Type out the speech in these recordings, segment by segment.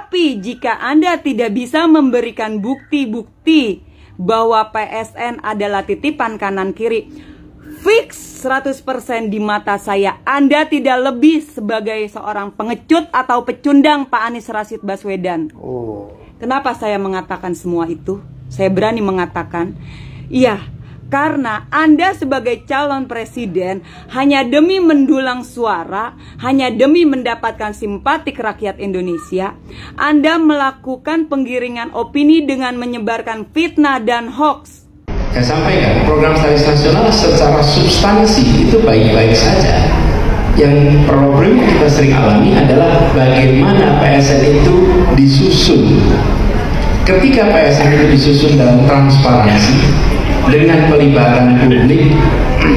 Tapi jika Anda tidak bisa memberikan bukti-bukti bahwa PSN adalah titipan kanan kiri, fix 100% di mata saya Anda tidak lebih sebagai seorang pengecut atau pecundang Pak Anies Rashid Baswedan. Kenapa saya mengatakan semua itu? Saya berani mengatakan, iya, karena Anda sebagai calon presiden hanya demi mendulang suara, hanya demi mendapatkan simpatik rakyat Indonesia, Anda melakukan penggiringan opini dengan menyebarkan fitnah dan hoax. Saya sampaikan, program strategis nasional secara substansi itu baik-baik saja. Yang problem yang kita sering alami adalah bagaimana PSN itu disusun. Ketika PSN itu disusun dalam transparansi, dengan pelibatan publik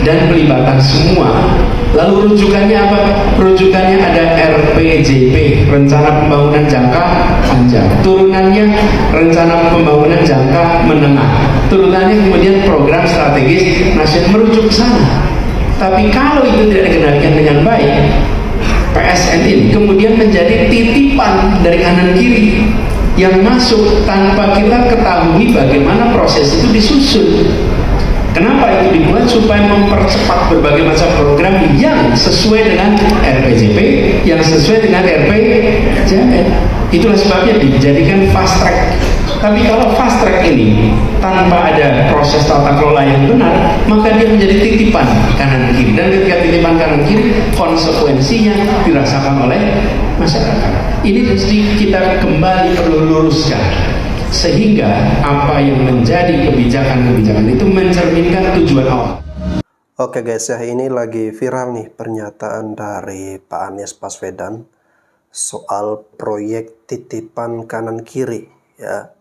dan pelibatan semua, lalu rujukannya apa? Rujukannya ada RPJP, Rencana Pembangunan Jangka Panjang, turunannya Rencana Pembangunan Jangka Menengah, turunannya kemudian Program Strategis Nasional, merujuk ke sana. Tapi kalau itu tidak dikendalikan dengan baik, PSN ini kemudian menjadi titipan dari kanan kiri yang masuk tanpa kita ketahui bagaimana proses itu disusun. Kenapa itu dibuat? Supaya mempercepat berbagai macam program yang sesuai dengan RPJP, yang sesuai dengan RPJMN. Itulah sebabnya dijadikan fast track. Tapi kalau fast track ini tanpa ada proses tata kelola yang benar, maka dia menjadi titipan kanan kiri. Dan ketika titipan kanan kiri, konsekuensinya dirasakan oleh masyarakat. Ini mesti kita kembali perlu luruskan, sehingga apa yang menjadi kebijakan-kebijakan itu mencerminkan tujuan awal. Oke guys ya, ini lagi viral nih pernyataan dari Pak Anies Baswedan soal proyek titipan kanan kiri ya.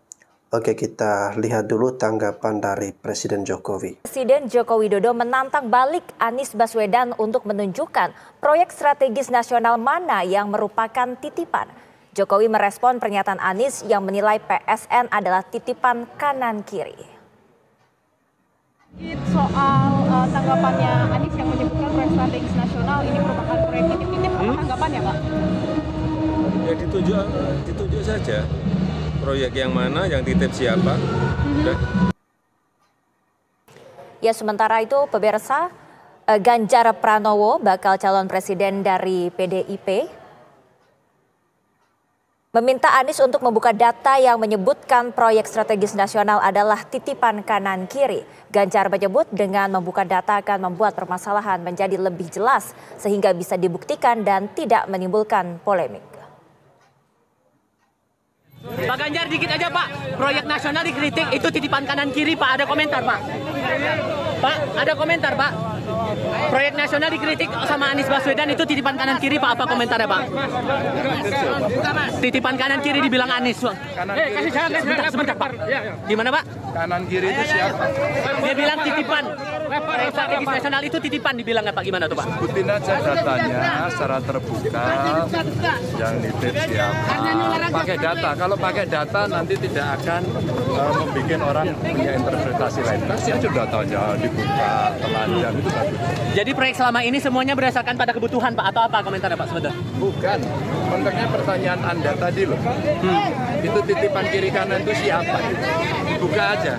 Oke, kita lihat dulu tanggapan dari Presiden Jokowi. Presiden Joko Widodo menantang balik Anies Baswedan untuk menunjukkan proyek strategis nasional mana yang merupakan titipan. Jokowi merespon pernyataan Anies yang menilai PSN adalah titipan kanan kiri. Soal tanggapannya Anies yang menyebutkan proyek strategis nasional ini merupakan proyek titip-titip, apa tanggapannya Pak? Ya ditunjuk saja. Proyek yang mana, yang titip siapa. Ya, sementara itu pemirsa, Ganjar Pranowo bakal calon presiden dari PDIP meminta Anies untuk membuka data yang menyebutkan proyek strategis nasional adalah titipan kanan kiri. Ganjar menyebut dengan membuka data akan membuat permasalahan menjadi lebih jelas sehingga bisa dibuktikan dan tidak menimbulkan polemik. Pak Ganjar, dikit aja Pak, proyek nasional dikritik itu titipan kanan kiri Pak, ada komentar Pak? Pak, ada komentar Pak? Proyek nasional dikritik sama Anies Baswedan itu titipan kanan kiri Pak, apa komentarnya Pak? Titipan kanan kiri dibilang Anies. Sebentar Pak, gimana Pak? Kanan kiri itu siapa? Dia bilang titipan, proyek strategis nasional itu titipan dibilang Pak, gimana tuh Pak? Sebutin aja datanya secara terbuka, yang nitip siapa, pakai data. Kalau pakai data nanti tidak akan membuat orang punya interpretasi lain. Kasih aja datanya, dibuka, telanjang, itu bagus. Jadi proyek selama ini semuanya berdasarkan pada kebutuhan Pak, atau apa komentarnya Pak sebentar? Bukan, konteksnya pertanyaan Anda tadi loh. Itu titipan kiri kanan itu siapa? Buka aja.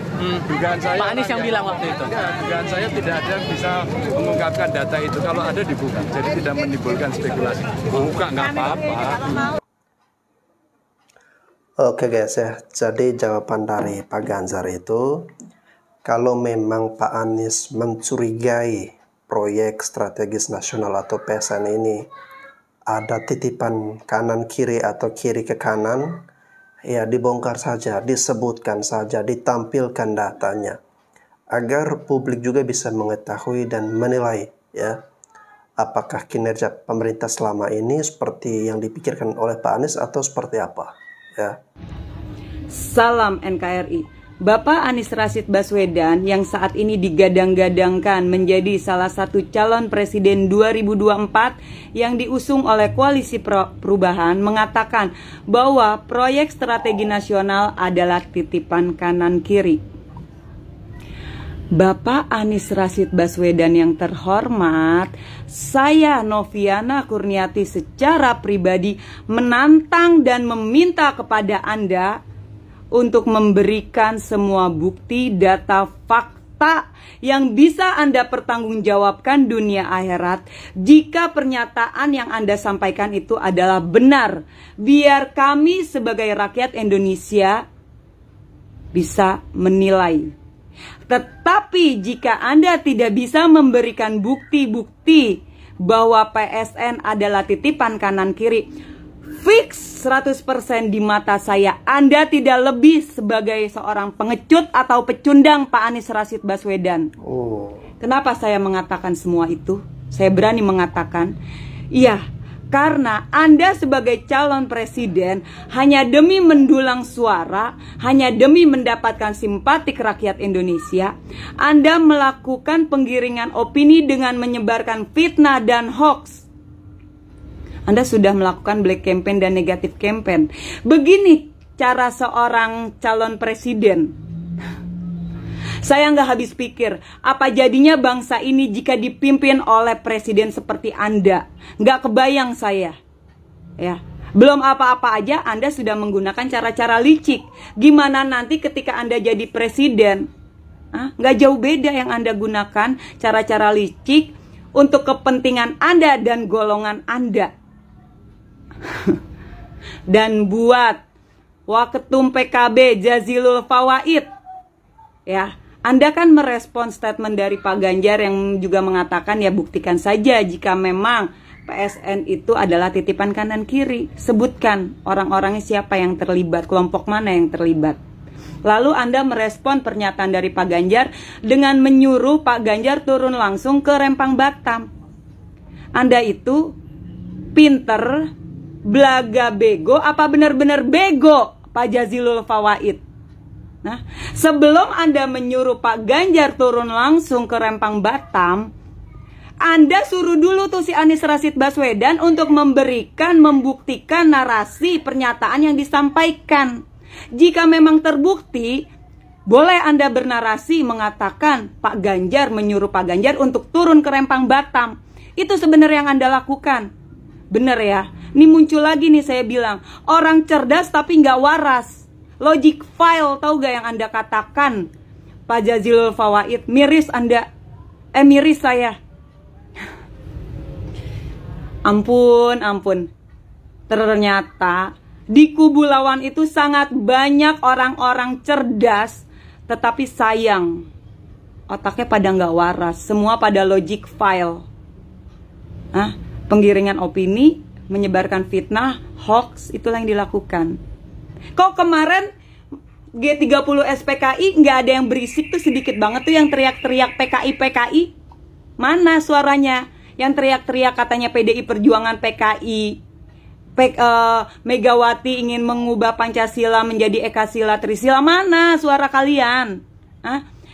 Dugaan saya. Pak Anies yang bilang waktu itu. Ya, dugaan saya tidak ada yang bisa mengungkapkan data itu. Kalau ada dibuka, jadi tidak menimbulkan spekulasi. Buka nggak apa-apa. Oke guys ya, jadi jawaban dari Pak Ganjar itu, kalau memang Pak Anies mencurigai proyek strategis nasional atau PSN ini ada titipan kanan kiri atau kiri ke kanan, ya dibongkar saja, disebutkan saja, ditampilkan datanya, agar publik juga bisa mengetahui dan menilai ya, apakah kinerja pemerintah selama ini seperti yang dipikirkan oleh Pak Anies atau seperti apa ya. Salam NKRI. Bapak Anies Rashid Baswedan yang saat ini digadang-gadangkan menjadi salah satu calon presiden 2024 yang diusung oleh Koalisi Perubahan mengatakan bahwa proyek strategi nasional adalah titipan kanan kiri. Bapak Anies Rashid Baswedan yang terhormat, saya Noviana Kurniati secara pribadi menantang dan meminta kepada Anda untuk memberikan semua bukti, data, fakta yang bisa Anda pertanggungjawabkan dunia akhirat jika pernyataan yang Anda sampaikan itu adalah benar. Biar kami sebagai rakyat Indonesia bisa menilai. Tetapi jika Anda tidak bisa memberikan bukti-bukti bahwa PSN adalah titipan kanan kiri, fix 100% di mata saya Anda tidak lebih sebagai seorang pengecut atau pecundang Pak Anies Rashid Baswedan. Kenapa saya mengatakan semua itu? Saya berani mengatakan, iya, karena Anda sebagai calon presiden hanya demi mendulang suara, hanya demi mendapatkan simpatik rakyat Indonesia, Anda melakukan penggiringan opini dengan menyebarkan fitnah dan hoax. Anda sudah melakukan black campaign dan negatif campaign. Begini cara seorang calon presiden. Saya nggak habis pikir, apa jadinya bangsa ini jika dipimpin oleh presiden seperti Anda? Nggak kebayang saya. Ya, belum apa-apa aja Anda sudah menggunakan cara-cara licik. Gimana nanti ketika Anda jadi presiden? Nggak jauh beda yang Anda gunakan cara-cara licik untuk kepentingan Anda dan golongan Anda. Dan buat Waketum PKB Jazilul Fawaid, ya, Anda kan merespon statement dari Pak Ganjar yang juga mengatakan ya buktikan saja jika memang PSN itu adalah titipan kanan kiri. Sebutkan orang-orangnya siapa yang terlibat, kelompok mana yang terlibat. Lalu Anda merespon pernyataan dari Pak Ganjar dengan menyuruh Pak Ganjar turun langsung ke Rempang Batam. Anda itu pinter, belaga, bego, apa benar-benar bego Pak Jazilul Fawaid? Nah, sebelum Anda menyuruh Pak Ganjar turun langsung ke Rempang Batam, Anda suruh dulu tuh si Anies Rashid Baswedan untuk membuktikan narasi pernyataan yang disampaikan. Jika memang terbukti, boleh Anda bernarasi mengatakan Pak Ganjar menyuruh Pak Ganjar untuk turun ke Rempang Batam. Itu sebenarnya yang Anda lakukan. Bener ya? Ini muncul lagi nih saya bilang, orang cerdas tapi nggak waras. Logic file, tahu gak yang Anda katakan Pak Jazilul Fawaid? Miris Anda, miris saya. Ampun. Ternyata di kubu lawan itu sangat banyak orang-orang cerdas, tetapi sayang otaknya pada nggak waras. Semua pada logic file. Penggiringan opini, menyebarkan fitnah, hoax, itulah yang dilakukan. Kok kemarin G30 SPKI nggak ada yang berisik tuh, sedikit banget tuh yang teriak-teriak PKI. Mana suaranya? Yang teriak-teriak katanya PDI Perjuangan PKI. Megawati ingin mengubah Pancasila menjadi Ekasila Trisila. Mana suara kalian?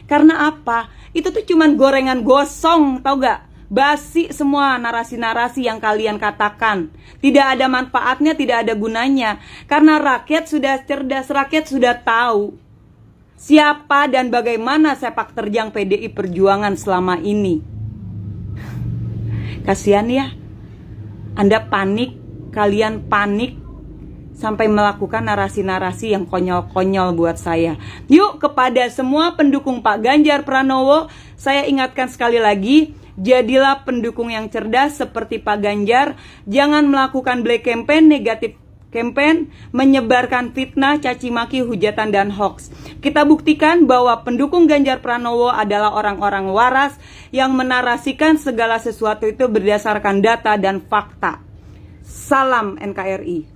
Karena apa? Itu tuh cuman gorengan gosong, tau gak? Basi semua narasi-narasi yang kalian katakan. Tidak ada manfaatnya, tidak ada gunanya. Karena rakyat sudah cerdas, rakyat sudah tahu siapa dan bagaimana sepak terjang PDI Perjuangan selama ini. Kasihan ya, Anda panik, kalian panik sampai melakukan narasi-narasi yang konyol-konyol buat saya. Yuk, kepada semua pendukung Pak Ganjar Pranowo, saya ingatkan sekali lagi, jadilah pendukung yang cerdas seperti Pak Ganjar. Jangan melakukan black campaign, negatif campaign, menyebarkan fitnah, caci maki, hujatan, dan hoax. Kita buktikan bahwa pendukung Ganjar Pranowo adalah orang-orang waras yang menarasikan segala sesuatu itu berdasarkan data dan fakta. Salam NKRI.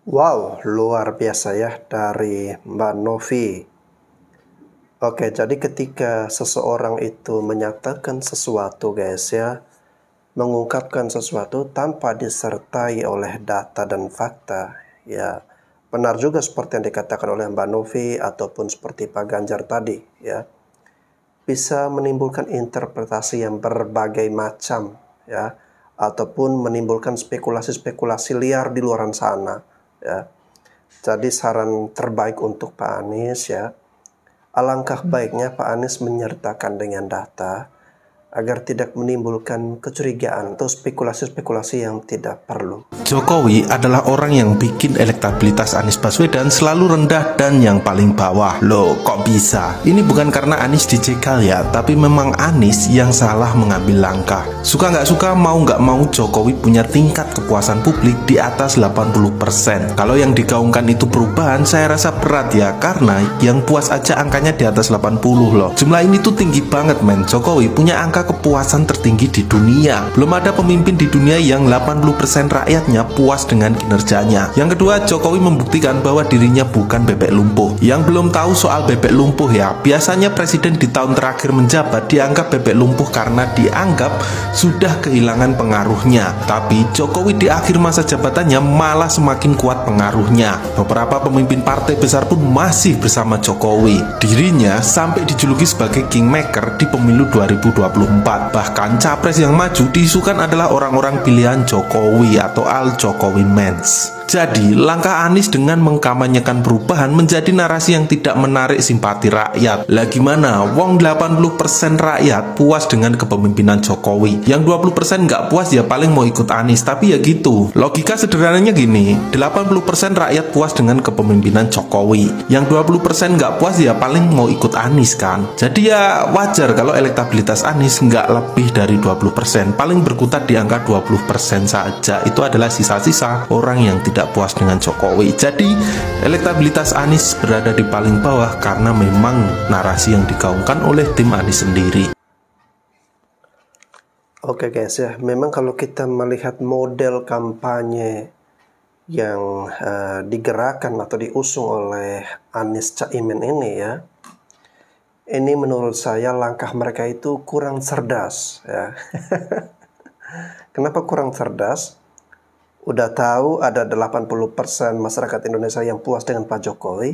Wow, luar biasa ya dari Mbak Novi. Oke, jadi ketika seseorang itu menyatakan sesuatu guys ya, mengungkapkan sesuatu tanpa disertai oleh data dan fakta, ya benar juga seperti yang dikatakan oleh Mbak Novi ataupun seperti Pak Ganjar tadi ya, bisa menimbulkan interpretasi yang berbagai macam ya, ataupun menimbulkan spekulasi-spekulasi liar di luar sana ya. Jadi saran terbaik untuk Pak Anies ya, Alangkah baiknya Pak Anies menyertakan dengan data agar tidak menimbulkan kecurigaan atau spekulasi-spekulasi yang tidak perlu. Jokowi adalah orang yang bikin elektabilitas Anies Baswedan selalu rendah dan yang paling bawah. Loh, kok bisa? Ini bukan karena Anies dijegal ya, tapi memang Anies yang salah mengambil langkah. Suka nggak suka, mau nggak mau, Jokowi punya tingkat kepuasan publik di atas 80%. Kalau yang digaungkan itu perubahan, saya rasa berat ya, karena yang puas aja angkanya di atas 80 loh. Jumlah ini tuh tinggi banget men. Jokowi punya angka kepuasan tertinggi di dunia. Belum ada pemimpin di dunia yang 80% rakyatnya puas dengan kinerjanya. Yang kedua, Jokowi membuktikan bahwa dirinya bukan bebek lumpuh. Yang belum tahu soal bebek lumpuh ya, biasanya presiden di tahun terakhir menjabat dianggap bebek lumpuh karena dianggap sudah kehilangan pengaruhnya. Tapi Jokowi di akhir masa jabatannya malah semakin kuat pengaruhnya. Beberapa pemimpin partai besar pun masih bersama Jokowi. Dirinya sampai dijuluki sebagai kingmaker di pemilu 2024. Bahkan capres yang maju diisukan adalah orang-orang pilihan Jokowi atau Al Jokowi Mens. Jadi, langkah Anies dengan mengkampanyekan perubahan menjadi narasi yang tidak menarik simpati rakyat. Lah gimana? Wong 80% rakyat puas dengan kepemimpinan Jokowi. Yang 20% nggak puas ya paling mau ikut Anies. Tapi ya gitu. Logika sederhananya gini, 80% rakyat puas dengan kepemimpinan Jokowi. Yang 20% nggak puas ya paling mau ikut Anies kan. Jadi ya wajar kalau elektabilitas Anies nggak lebih dari 20%. Paling berkutat di angka 20% saja. Itu adalah sisa-sisa orang yang tidak puas dengan Jokowi. Jadi elektabilitas Anies berada di paling bawah karena memang narasi yang digaungkan oleh tim Anies sendiri. Oke guys ya, memang kalau kita melihat model kampanye yang digerakkan atau diusung oleh Anies Caimin ini ya, ini menurut saya langkah mereka itu kurang cerdas ya. Kenapa kurang cerdas? Udah tahu ada 80% masyarakat Indonesia yang puas dengan Pak Jokowi,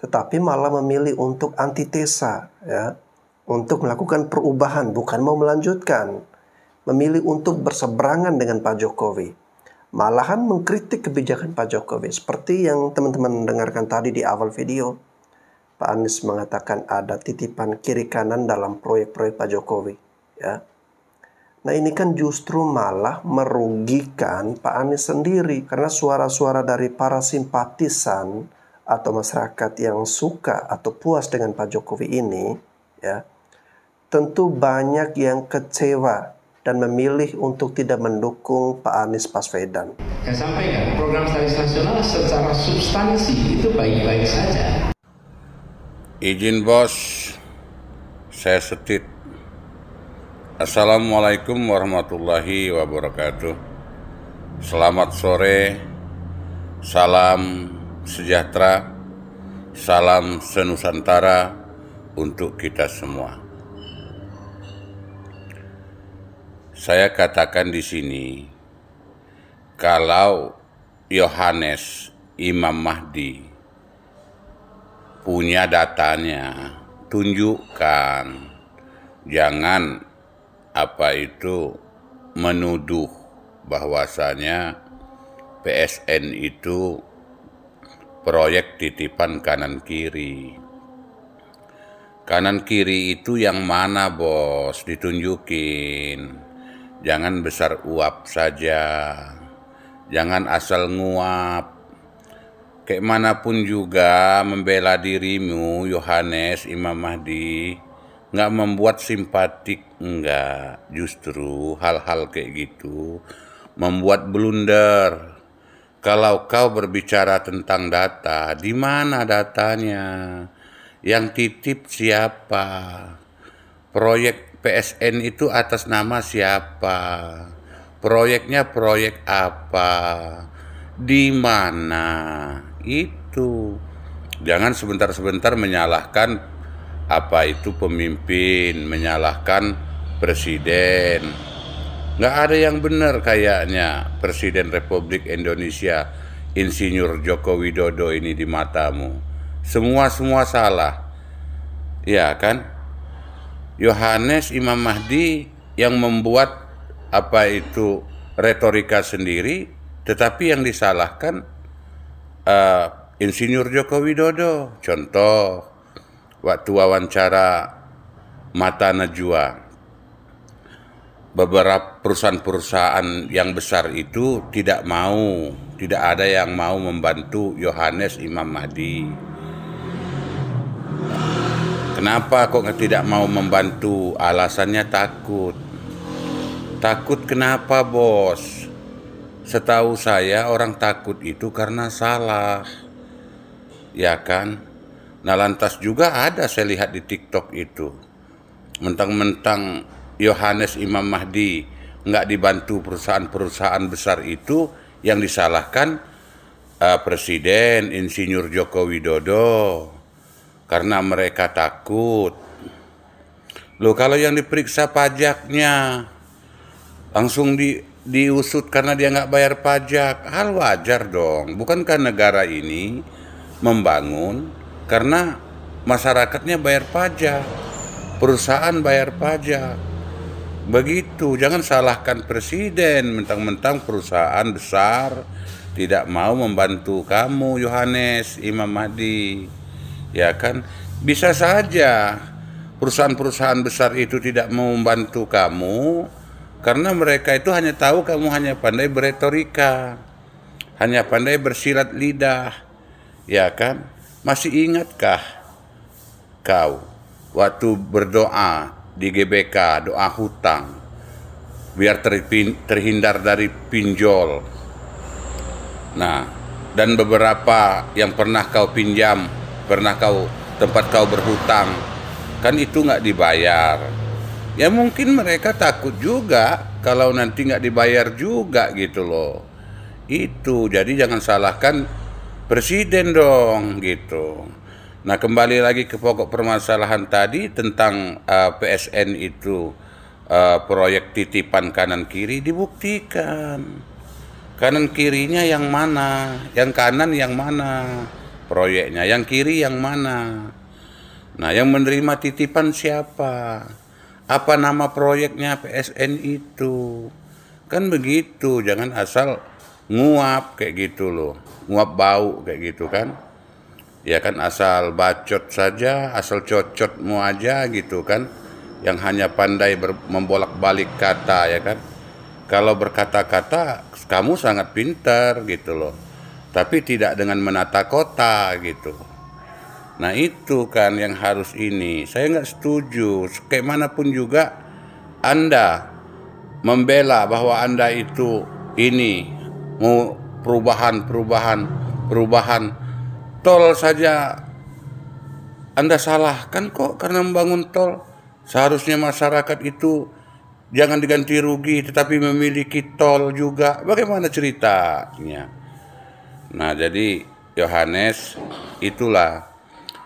tetapi malah memilih untuk antitesa ya, untuk melakukan perubahan, bukan mau melanjutkan. Memilih untuk berseberangan dengan Pak Jokowi, malahan mengkritik kebijakan Pak Jokowi. Seperti yang teman-teman dengarkan tadi di awal video, Pak Anies mengatakan ada titipan kiri kanan dalam proyek-proyek Pak Jokowi ya. Nah ini kan justru malah merugikan Pak Anies sendiri, karena suara-suara dari para simpatisan atau masyarakat yang suka atau puas dengan Pak Jokowi ini ya, tentu banyak yang kecewa dan memilih untuk tidak mendukung Pak Anies Baswedan. Saya sampaikan program stabilitas nasional secara substansi itu baik-baik saja. Izin bos, saya setit. Assalamualaikum warahmatullahi wabarakatuh. Selamat sore, salam sejahtera, salam senusantara untuk kita semua. Saya katakan di sini, kalau Yohanes Imam Mahdi punya datanya, tunjukkan. Jangan menuduh bahwasanya PSN itu proyek titipan kanan kiri. Kanan kiri itu yang mana bos? Ditunjukin. Jangan besar uap saja. Jangan asal nguap. Kayak manapun juga membela dirimu Yohanes Imam Mahdi nggak membuat simpatik, enggak. Justru hal-hal kayak gitu membuat blunder. Kalau kau berbicara tentang data, di mana datanya? Yang titip siapa? Proyek PSN itu atas nama siapa? Proyeknya proyek apa? Di mana? Itu. Jangan sebentar-sebentar menyalahkan pemimpin, menyalahkan presiden. Nggak ada yang benar kayaknya Presiden Republik Indonesia Insinyur Joko Widodo ini di matamu. Semua salah. Ya kan? Yohanes Imam Mahdi yang membuat retorika sendiri, tetapi yang disalahkan Insinyur Joko Widodo. Contoh, waktu wawancara Mata Najwa. Beberapa perusahaan-perusahaan yang besar itu tidak ada yang mau membantu Yohanes Imam Mahdi. Kenapa kok tidak mau membantu? Alasannya takut. Takut kenapa, bos? Setahu saya orang takut itu karena salah. Ya kan? Nah lantas juga ada saya lihat di TikTok itu. Mentang-mentang Yohanes Imam Mahdi nggak dibantu perusahaan-perusahaan besar itu, yang disalahkan Presiden Insinyur Joko Widodo karena mereka takut. Loh kalau yang diperiksa pajaknya langsung diusut karena dia nggak bayar pajak, hal wajar dong. Bukankah negara ini membangun karena masyarakatnya bayar pajak, perusahaan bayar pajak. Begitu, jangan salahkan presiden, mentang-mentang perusahaan besar tidak mau membantu kamu Yohanes Imam Mahdi. Ya kan, bisa saja perusahaan-perusahaan besar itu tidak mau membantu kamu karena mereka itu hanya tahu kamu hanya pandai beretorika, hanya pandai bersilat lidah. Ya kan, masih ingatkah kau waktu berdoa di GBK, doa hutang biar terhindar dari pinjol? Nah, dan beberapa yang pernah kau pinjam, tempat kau berhutang, kan itu nggak dibayar. Ya mungkin mereka takut juga kalau nanti nggak dibayar juga gitu loh. Itu, jadi jangan salahkan presiden dong gitu. Nah kembali lagi ke pokok permasalahan tadi tentang PSN itu proyek titipan kanan kiri, dibuktikan kanan kirinya yang mana, yang kanan yang mana proyeknya, yang kiri yang mana. Nah yang menerima titipan siapa, apa nama proyeknya PSN itu, kan begitu. Jangan asal nguap kayak gitu loh, nguap bau kayak gitu kan. Ya kan asal bacot saja, asal cocotmu aja gitu kan, yang hanya pandai membolak-balik kata, ya kan. Kalau berkata-kata kamu sangat pintar gitu loh, tapi tidak dengan menata kota gitu. Nah itu kan yang harus ini, saya nggak setuju. Kayak manapun juga Anda membela bahwa Anda itu ini mau perubahan, tol saja Anda salahkan kok karena membangun tol. Seharusnya masyarakat itu jangan diganti rugi tetapi memiliki tol juga. Bagaimana ceritanya? Nah jadi Yohanes, itulah,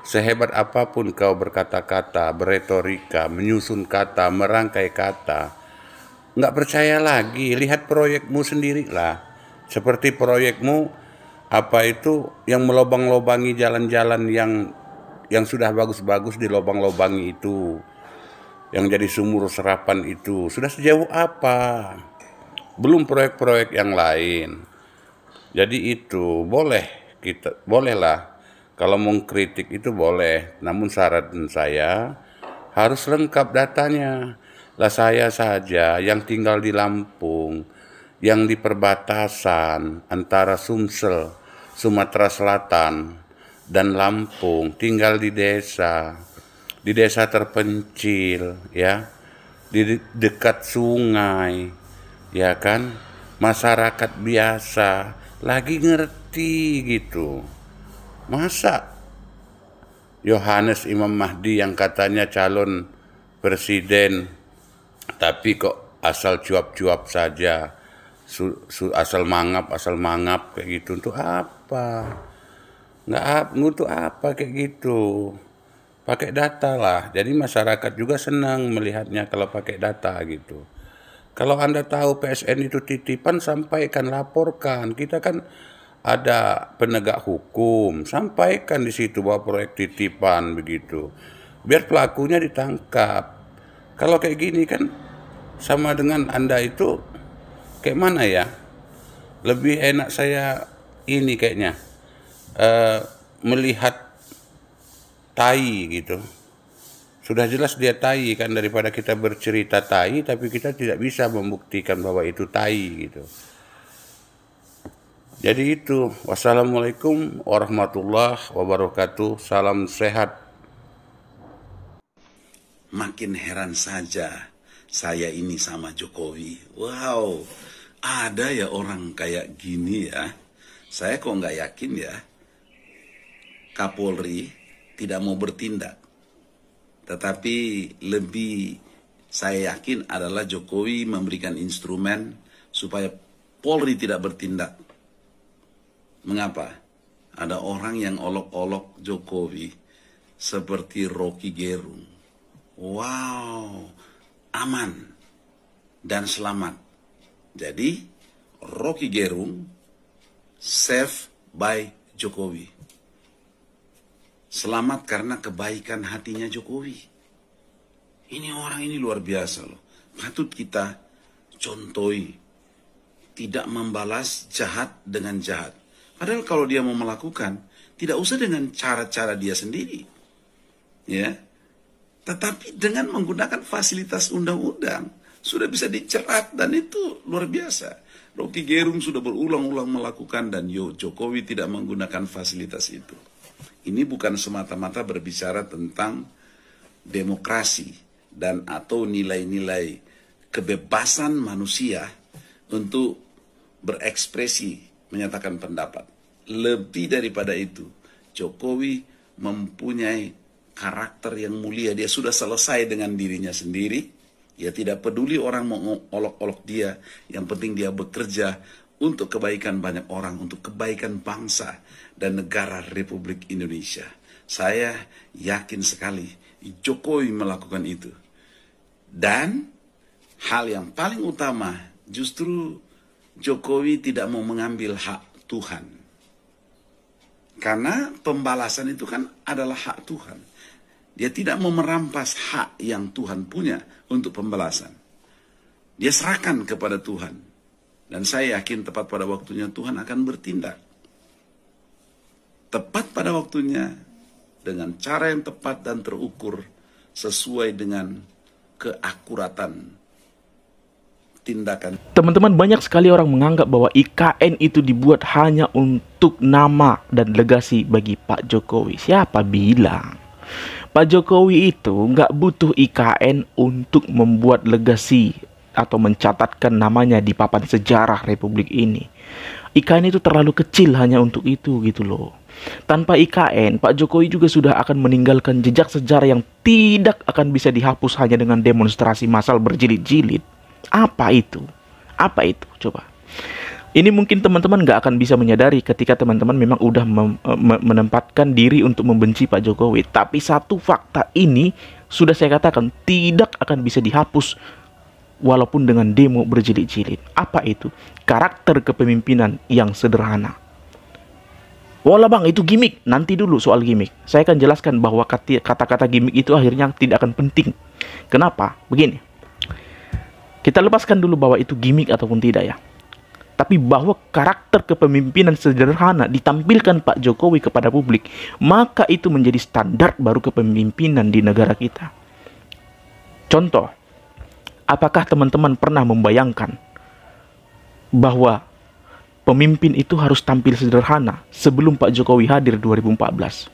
sehebat apapun kau berkata-kata, beretorika, menyusun kata, merangkai kata, nggak percaya lagi. Lihat proyekmu sendirilah. Seperti proyekmu apa itu yang melobang-lobangi jalan-jalan yang sudah bagus-bagus, dilobang-lobangi itu, yang jadi sumur serapan itu, sudah sejauh apa? Belum proyek-proyek yang lain. Jadi itu bolehlah kalau mau kritik itu boleh, namun syarat saya harus lengkap datanya. Lah saya saja yang tinggal di Lampung, yang di perbatasan antara Sumsel, Sumatera Selatan dan Lampung, tinggal di desa terpencil, ya, di dekat sungai, ya kan, masyarakat biasa lagi ngerti gitu. Masa Yohanes Imam Mahdi yang katanya calon presiden tapi kok asal cuap-cuap saja, asal mangap kayak gitu, untuk apa? Untuk apa kayak gitu? Pakai data lah. Jadi masyarakat juga senang melihatnya kalau pakai data gitu. Kalau Anda tahu PSN itu titipan, sampaikan, laporkan. Kita kan ada penegak hukum, sampaikan di situ bahwa proyek titipan begitu. Biar pelakunya ditangkap. Kalau kayak gini kan sama dengan Anda itu kayak mana ya? Lebih enak saya ini kayaknya melihat tai gitu. Sudah jelas dia tai kan, daripada kita bercerita tai tapi kita tidak bisa membuktikan bahwa itu tai gitu. Jadi itu, wassalamualaikum warahmatullahi wabarakatuh, salam sehat. Makin heran saja saya ini sama Jokowi. Wow, ada ya orang kayak gini ya. Saya kok nggak yakin ya Kapolri tidak mau bertindak. Tetapi lebih saya yakin adalah Jokowi memberikan instrumen supaya Polri tidak bertindak. Mengapa? Ada orang yang olok-olok Jokowi seperti Rocky Gerung. Wow, aman dan selamat. Jadi Rocky Gerung saved by Jokowi. Selamat karena kebaikan hatinya Jokowi. Ini orang ini luar biasa loh. Patut kita contohi. Tidak membalas jahat dengan jahat. Padahal kalau dia mau melakukan, tidak usah dengan cara-cara dia sendiri. Ya. Tetapi dengan menggunakan fasilitas undang-undang, sudah bisa dicerat dan itu luar biasa. Rocky Gerung sudah berulang-ulang melakukan dan Jokowi tidak menggunakan fasilitas itu. Ini bukan semata-mata berbicara tentang demokrasi dan atau nilai-nilai kebebasan manusia untuk berekspresi, menyatakan pendapat. Lebih daripada itu, Jokowi mempunyai karakter yang mulia. Dia sudah selesai dengan dirinya sendiri. Dia tidak peduli orang mau olok-olok dia. Yang penting dia bekerja untuk kebaikan banyak orang, untuk kebaikan bangsa dan negara Republik Indonesia. Saya yakin sekali Jokowi melakukan itu. Dan hal yang paling utama, justru Jokowi tidak mau mengambil hak Tuhan. Karena pembalasan itu kan adalah hak Tuhan. Dia tidak mau merampas hak yang Tuhan punya untuk pembalasan. Dia serahkan kepada Tuhan. Dan saya yakin tepat pada waktunya Tuhan akan bertindak. Tepat pada waktunya, dengan cara yang tepat dan terukur, sesuai dengan keakuratan tindakan. Teman-teman, banyak sekali orang menganggap bahwa IKN itu dibuat hanya untuk nama dan legasi bagi Pak Jokowi. Siapa bilang? Pak Jokowi itu nggak butuh IKN untuk membuat legasi atau mencatatkan namanya di papan sejarah Republik ini. IKN itu terlalu kecil hanya untuk itu gitu loh. Tanpa IKN, Pak Jokowi juga sudah akan meninggalkan jejak sejarah yang tidak akan bisa dihapus hanya dengan demonstrasi massal berjilid-jilid. Apa itu? Apa itu? Coba. Ini mungkin teman-teman nggak akan bisa menyadari ketika teman-teman memang udah menempatkan diri untuk membenci Pak Jokowi. Tapi satu fakta ini sudah saya katakan tidak akan bisa dihapus walaupun dengan demo berjilid-jilid. Apa itu? Karakter kepemimpinan yang sederhana. Walah bang, itu gimmick. Nanti dulu soal gimmick. Saya akan jelaskan bahwa kata-kata gimmick itu akhirnya tidak akan penting. Kenapa? Begini. Kita lepaskan dulu bahwa itu gimmick ataupun tidak ya. Tapi bahwa karakter kepemimpinan sederhana ditampilkan Pak Jokowi kepada publik, maka itu menjadi standar baru kepemimpinan di negara kita. Contoh. Apakah teman-teman pernah membayangkan bahwa pemimpin itu harus tampil sederhana sebelum Pak Jokowi hadir 2014?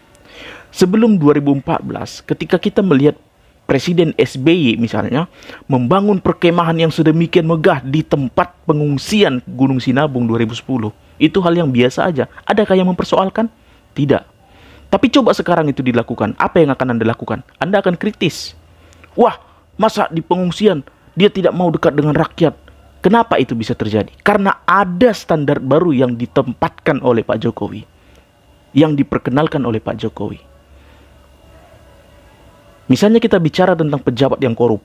Sebelum 2014, ketika kita melihat Presiden SBY misalnya membangun perkemahan yang sedemikian megah di tempat pengungsian Gunung Sinabung 2010, itu hal yang biasa aja. Adakah yang mempersoalkan? Tidak. Tapi coba sekarang itu dilakukan, apa yang akan Anda lakukan? Anda akan kritis. Wah, masa di pengungsian dia tidak mau dekat dengan rakyat? Kenapa itu bisa terjadi? Karena ada standar baru yang ditempatkan oleh Pak Jokowi, yang diperkenalkan oleh Pak Jokowi. Misalnya kita bicara tentang pejabat yang korup.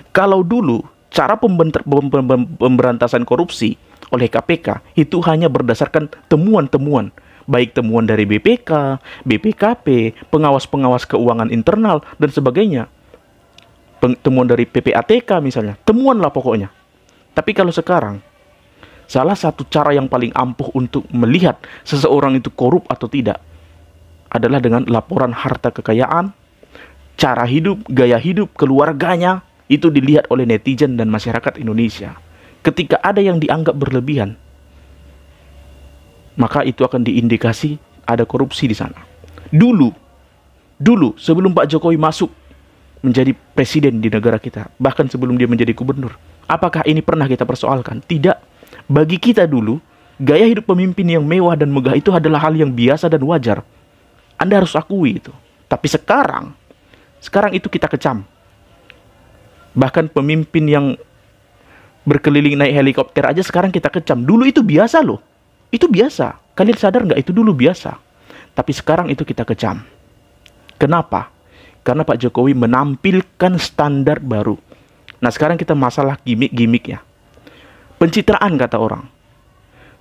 Kalau dulu cara pemberantasan korupsi oleh KPK itu hanya berdasarkan temuan-temuan, baik temuan dari BPK, BPKP, pengawas-pengawas keuangan internal dan sebagainya. Temuan dari PPATK misalnya, temuan lah pokoknya. Tapi kalau sekarang, salah satu cara yang paling ampuh untuk melihat seseorang itu korup atau tidak, adalah dengan laporan harta kekayaan, cara hidup, gaya hidup, keluarganya, itu dilihat oleh netizen dan masyarakat Indonesia. Ketika ada yang dianggap berlebihan, maka itu akan diindikasi ada korupsi di sana. Dulu sebelum Pak Jokowi masuk menjadi presiden di negara kita, bahkan sebelum dia menjadi gubernur, apakah ini pernah kita persoalkan? Tidak. Bagi kita dulu, gaya hidup pemimpin yang mewah dan megah itu adalah hal yang biasa dan wajar. Anda harus akui itu. Tapi sekarang itu kita kecam. Bahkan pemimpin yang berkeliling naik helikopter aja sekarang kita kecam. Dulu itu biasa loh. Itu biasa. Kalian sadar nggak itu dulu biasa? Tapi sekarang itu kita kecam. Kenapa? Karena Pak Jokowi menampilkan standar baru. Nah sekarang kita masalah gimmick-gimmicknya. Pencitraan kata orang.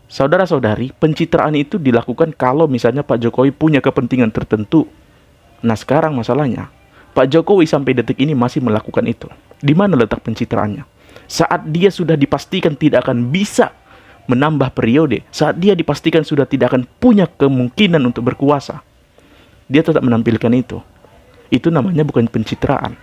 Saudara-saudari, pencitraan itu dilakukan kalau misalnya Pak Jokowi punya kepentingan tertentu. Nah sekarang masalahnya, Pak Jokowi sampai detik ini masih melakukan itu. Di mana letak pencitraannya? Saat dia sudah dipastikan tidak akan bisa menambah periode, saat dia dipastikan sudah tidak akan punya kemungkinan untuk berkuasa, dia tetap menampilkan itu. Itu namanya bukan pencitraan.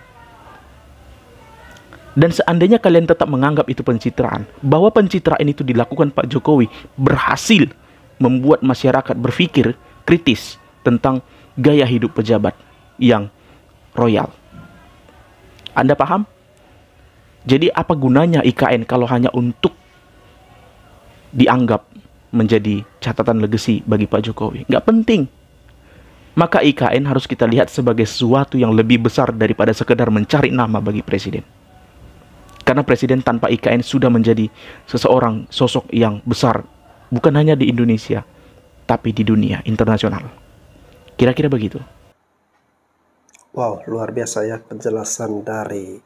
Dan seandainya kalian tetap menganggap itu pencitraan, bahwa pencitraan itu dilakukan Pak Jokowi berhasil membuat masyarakat berpikir kritis tentang gaya hidup pejabat yang royal. Anda paham? Jadi apa gunanya IKN kalau hanya untuk dianggap menjadi catatan legacy bagi Pak Jokowi? Nggak penting. Maka IKN harus kita lihat sebagai sesuatu yang lebih besar daripada sekedar mencari nama bagi presiden. Karena presiden tanpa IKN sudah menjadi seseorang sosok yang besar, bukan hanya di Indonesia, tapi di dunia internasional. Kira-kira begitu. Wow, luar biasa ya penjelasan dari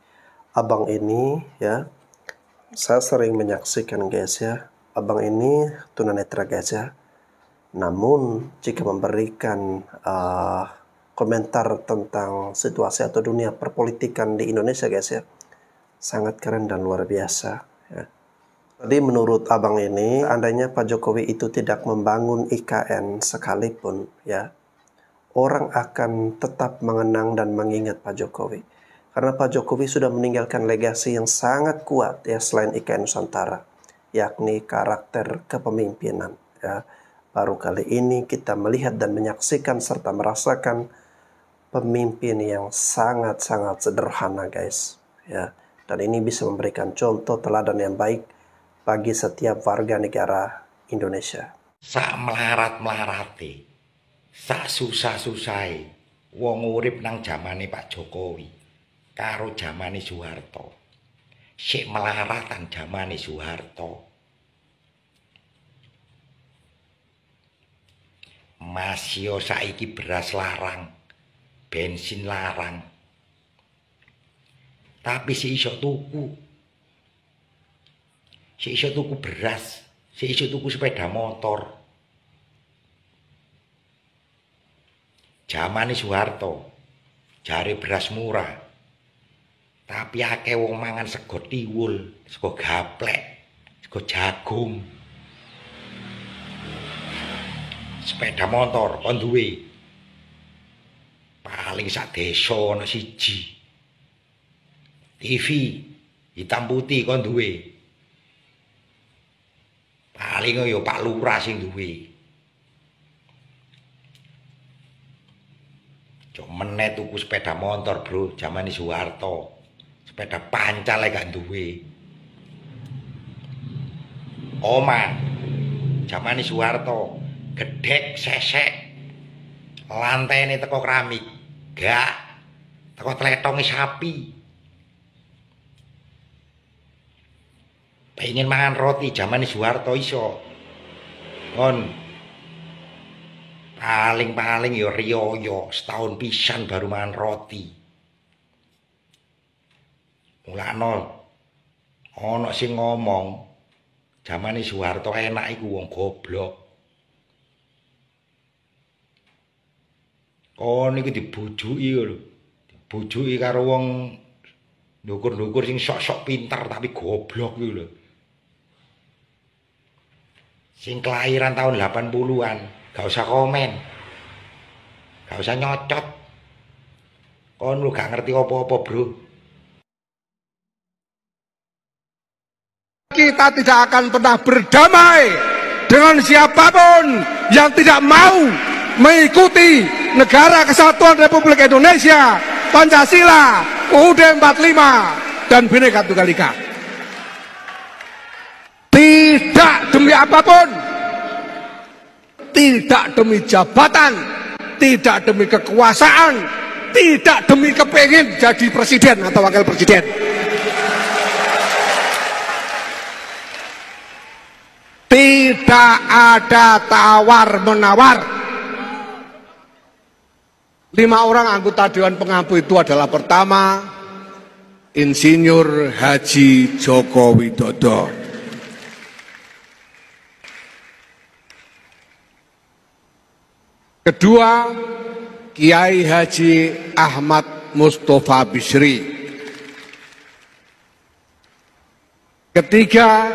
abang ini ya. Saya sering menyaksikan guys ya. Abang ini tunanetra guys ya. Namun jika memberikan komentar tentang situasi atau dunia perpolitikan di Indonesia guys ya, sangat keren dan luar biasa ya. Tadi menurut abang ini, andainya Pak Jokowi itu tidak membangun IKN sekalipun ya, orang akan tetap mengenang dan mengingat Pak Jokowi. Karena Pak Jokowi sudah meninggalkan legasi yang sangat kuat ya selain IKN Nusantara, yakni karakter kepemimpinan ya. Baru kali ini kita melihat dan menyaksikan serta merasakan pemimpin yang sangat-sangat sederhana guys ya. Dan ini bisa memberikan contoh teladan yang baik bagi setiap warga negara Indonesia. Sak melarat-melarate, sak susah-susahe, wong urip nang jamane Pak Jokowi karo jamane Soeharto. Sik melaratan jamane Soeharto. Masih saiki beras larang, bensin larang. Tapi si iso tuku. Si iso tuku beras, si iso tuku sepeda motor. Jamane Soeharto, jare beras murah. Tapi akeh wong mangan sego tiwul, sego gaplek, sego jagung. Sepeda motor kon duwe. Paling sak desa ana siji. TV hitam putih kon duwe. Paling yo Pak Lurah sing duwe. Cok meneh tuku sepeda motor, Bro, zamane Soeharto. Sepeda pancal gak duwe. Oma zamane Soeharto, gedhek sesek. Lantene teko keramik. Gak teko tletonge sapi. Pengen mangan roti zamane Soeharto iso. Kon paling yo riyo setahun pisan baru mangan roti. Mulane ana sing ngomong zamane Soeharto enak iku wong goblok. Kon iku dibujuki lho. Dibujuki karo wong ndukur-ndukur sing sok-sok pinter tapi goblok iku lho. Sing kelahiran tahun 80-an, gak usah komen. Gak usah nyocot. Kon lu gak ngerti apa-apa, bro. Kita tidak akan pernah berdamai dengan siapapun yang tidak mau mengikuti Negara Kesatuan Republik Indonesia, Pancasila, UUD 45, dan Bhinneka Tunggal Ika. Tidak demi apapun, tidak demi jabatan, tidak demi kekuasaan, tidak demi kepingin jadi presiden atau wakil presiden. Tidak ada tawar-menawar. 5 orang anggota Dewan Pengampu itu adalah pertama, Insinyur Haji Joko Widodo. Kedua, Kiai Haji Ahmad Mustofa Bisri. Ketiga,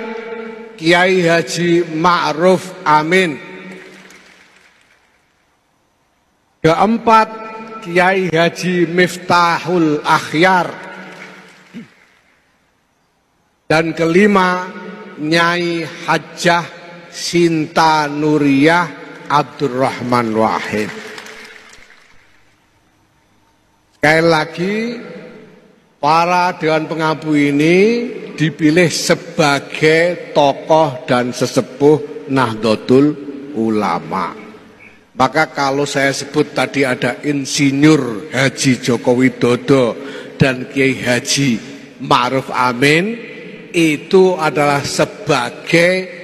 Kiai Haji Ma'ruf Amin. Keempat, Kiai Haji Miftahul Akhyar. Dan kelima, Nyai Hajjah Sinta Nuriyah Abdurrahman Wahid. Sekali lagi, para Dewan Pengampu ini dipilih sebagai tokoh dan sesepuh Nahdlatul Ulama. Maka kalau saya sebut tadi ada Insinyur Haji Joko Widodo dan Kiai Haji Ma'ruf Amin, itu adalah sebagai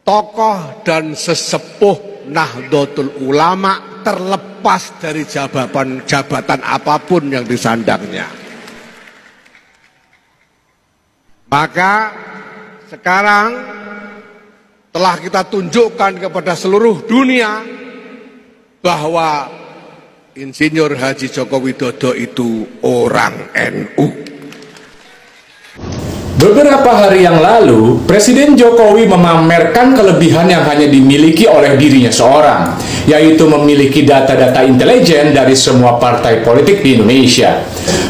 tokoh dan sesepuh Nahdlatul Ulama, terlepas dari jabatan apapun yang disandangnya. Maka sekarang telah kita tunjukkan kepada seluruh dunia bahwa Insinyur Haji Joko Widodo itu orang NU. Beberapa hari yang lalu, Presiden Jokowi memamerkan kelebihan yang hanya dimiliki oleh dirinya seorang, yaitu memiliki data-data intelijen dari semua partai politik di Indonesia.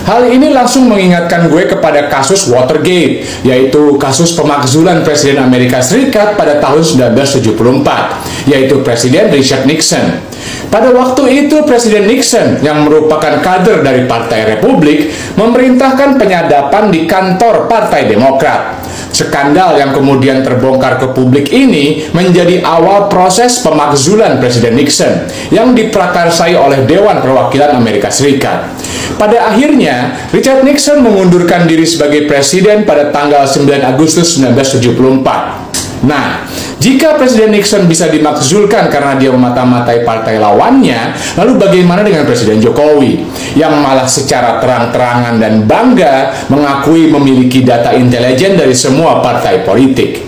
Hal ini langsung mengingatkan gue kepada kasus Watergate, yaitu kasus pemakzulan Presiden Amerika Serikat pada tahun 1974, yaitu Presiden Richard Nixon. Pada waktu itu Presiden Nixon yang merupakan kader dari Partai Republik memerintahkan penyadapan di kantor Partai Demokrat. Skandal yang kemudian terbongkar ke publik ini menjadi awal proses pemakzulan Presiden Nixon yang diprakarsai oleh Dewan Perwakilan Amerika Serikat. Pada akhirnya, Richard Nixon mengundurkan diri sebagai presiden pada tanggal 9 Agustus 1974. Nah, jika Presiden Nixon bisa dimakzulkan karena dia memata-matai partai lawannya, lalu bagaimana dengan Presiden Jokowi yang malah secara terang-terangan dan bangga mengakui memiliki data intelijen dari semua partai politik?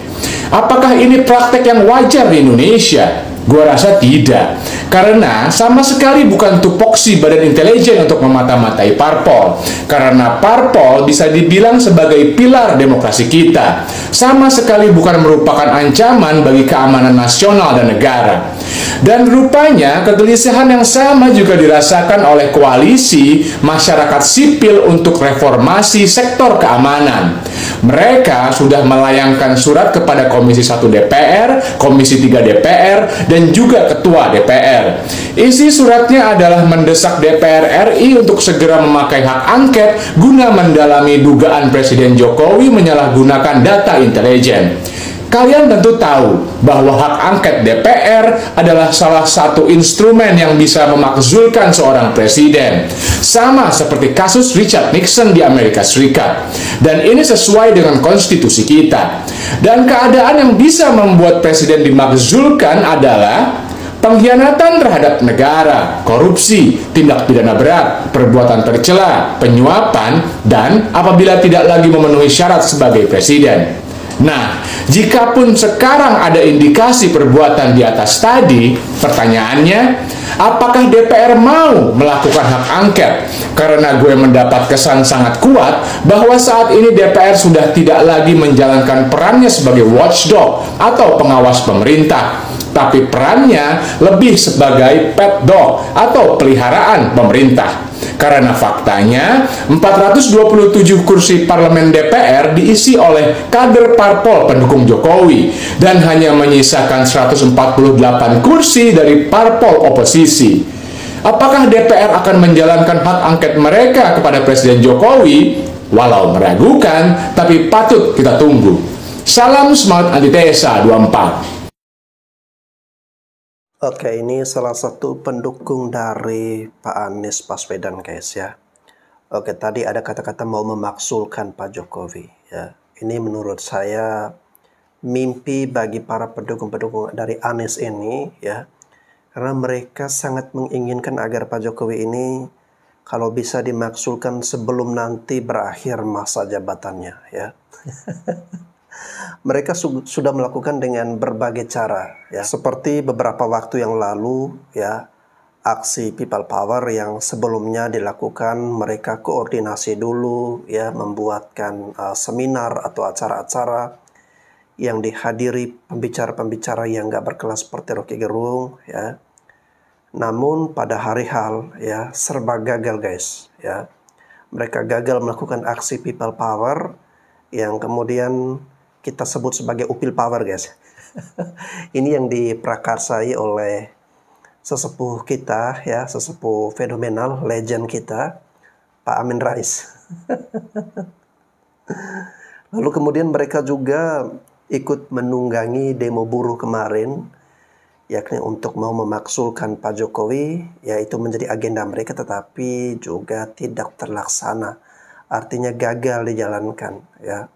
Apakah ini praktek yang wajar di Indonesia? Gua rasa tidak, karena sama sekali bukan tupoksi badan intelijen untuk memata-matai parpol, karena parpol bisa dibilang sebagai pilar demokrasi kita, sama sekali bukan merupakan ancaman bagi keamanan nasional dan negara. Dan rupanya kegelisahan yang sama juga dirasakan oleh koalisi masyarakat sipil untuk reformasi sektor keamanan. Mereka sudah melayangkan surat kepada Komisi 1 DPR, Komisi 3 DPR, dan juga Ketua DPR. Isi suratnya adalah mendesak DPR RI untuk segera memakai hak angket guna mendalami dugaan Presiden Jokowi menyalahgunakan data intelijen. Kalian tentu tahu bahwa hak angket DPR adalah salah satu instrumen yang bisa memakzulkan seorang presiden. Sama seperti kasus Richard Nixon di Amerika Serikat. Dan ini sesuai dengan konstitusi kita. Dan keadaan yang bisa membuat presiden dimakzulkan adalah pengkhianatan terhadap negara, korupsi, tindak pidana berat, perbuatan tercela, penyuapan, dan apabila tidak lagi memenuhi syarat sebagai presiden. Nah, jikapun sekarang ada indikasi perbuatan di atas tadi, pertanyaannya, apakah DPR mau melakukan hak angket? Karena gue mendapat kesan sangat kuat bahwa saat ini DPR sudah tidak lagi menjalankan perannya sebagai watchdog atau pengawas pemerintah. tapi perannya lebih sebagai pet dog atau peliharaan pemerintah. Karena faktanya 427 kursi parlemen DPR diisi oleh kader parpol pendukung Jokowi dan hanya menyisakan 148 kursi dari parpol oposisi. Apakah DPR akan menjalankan hak angket mereka kepada Presiden Jokowi? Walau meragukan, tapi patut kita tunggu. Salam semangat antitesa 24. Oke, ini salah satu pendukung dari Pak Anies Baswedan, guys ya. Oke, tadi ada kata-kata mau memaksulkan Pak Jokowi ya. Ini menurut saya mimpi bagi para pendukung-pendukung dari Anies ini ya. Karena mereka sangat menginginkan agar Pak Jokowi ini kalau bisa dimaksulkan sebelum nanti berakhir masa jabatannya ya. Mereka sudah melakukan dengan berbagai cara ya, seperti beberapa waktu yang lalu ya, aksi People Power yang sebelumnya dilakukan, mereka koordinasi dulu ya, membuatkan seminar atau acara-acara yang dihadiri pembicara-pembicara yang gak berkelas seperti Rocky Gerung ya. Namun pada hari hal ya serba gagal, guys ya. Mereka gagal melakukan aksi People Power yang kemudian kita sebut sebagai Upil Power, guys. Ini yang diprakarsai oleh sesepuh kita ya, sesepuh fenomenal, legend kita, Pak Amin Rais. Lalu kemudian mereka juga ikut menunggangi demo buruh kemarin, yakni untuk mau memaksulkan Pak Jokowi, yaitu menjadi agenda mereka tetapi juga tidak terlaksana. Artinya gagal dijalankan ya.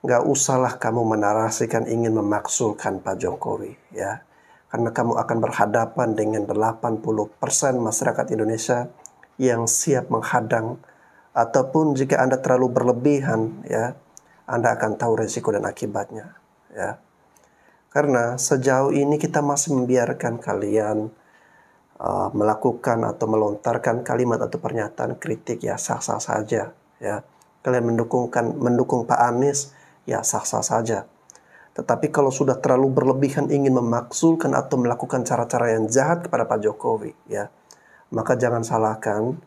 Nggak usahlah kamu menarasikan ingin memaksulkan Pak Jokowi ya. Karena kamu akan berhadapan dengan 80% masyarakat Indonesia yang siap menghadang, ataupun jika Anda terlalu berlebihan ya, Anda akan tahu resiko dan akibatnya ya. Karena sejauh ini kita masih membiarkan kalian melakukan atau melontarkan kalimat atau pernyataan kritik ya, sah-sah saja ya. Kalian mendukung Pak Anies ya, sah-sah saja. Tetapi kalau sudah terlalu berlebihan ingin memaksulkan atau melakukan cara-cara yang jahat kepada Pak Jokowi ya, maka jangan salahkan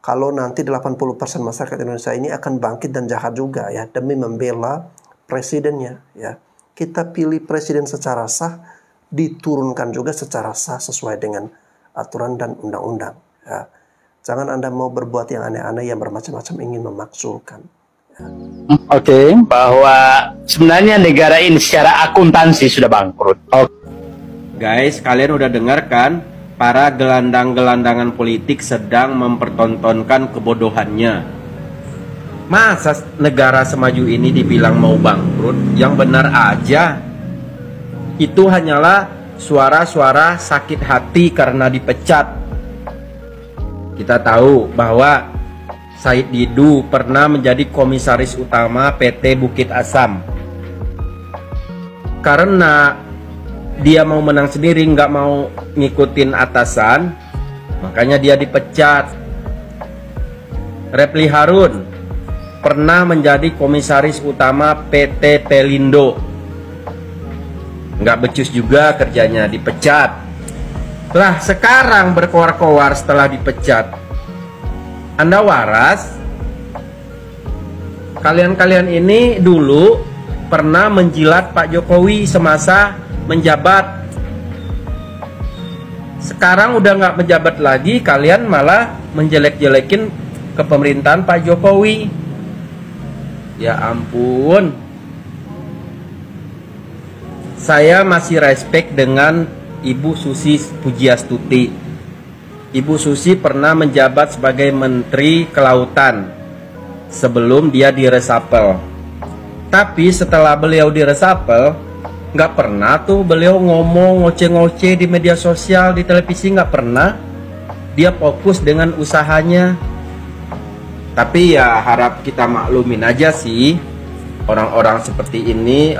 kalau nanti 80% masyarakat Indonesia ini akan bangkit dan jahat juga ya, demi membela presidennya ya. Kita pilih presiden secara sah, diturunkan juga secara sah sesuai dengan aturan dan undang-undang ya. Jangan Anda mau berbuat yang aneh-aneh yang bermacam-macam ingin memaksulkan. Oke, bahwa sebenarnya negara ini secara akuntansi sudah bangkrut. Guys, kalian udah dengar kan? Para gelandang-gelandangan politik sedang mempertontonkan kebodohannya. Masa negara semaju ini dibilang mau bangkrut? Yang benar aja. Itu hanyalah suara-suara sakit hati karena dipecat. Kita tahu bahwa Said Didu pernah menjadi komisaris utama PT Bukit Asam. Karena dia mau menang sendiri, nggak mau ngikutin atasan, makanya dia dipecat. Repli Harun pernah menjadi komisaris utama PT Pelindo. Nggak becus juga kerjanya, dipecat. Lah sekarang berkoar-koar setelah dipecat. Anda waras? Kalian-kalian ini dulu pernah menjilat Pak Jokowi semasa menjabat. Sekarang udah nggak menjabat lagi, kalian malah menjelek-jelekin kepemerintahan Pak Jokowi. Ya ampun. Saya masih respect dengan Ibu Susi Pujiastuti. Ibu Susi pernah menjabat sebagai Menteri Kelautan sebelum dia diresapel. Tapi setelah beliau diresapel, nggak pernah tuh beliau ngomong ngoceh-ngoceh di media sosial, di televisi, nggak pernah. Dia fokus dengan usahanya. Tapi ya harap kita maklumin aja sih orang-orang seperti ini.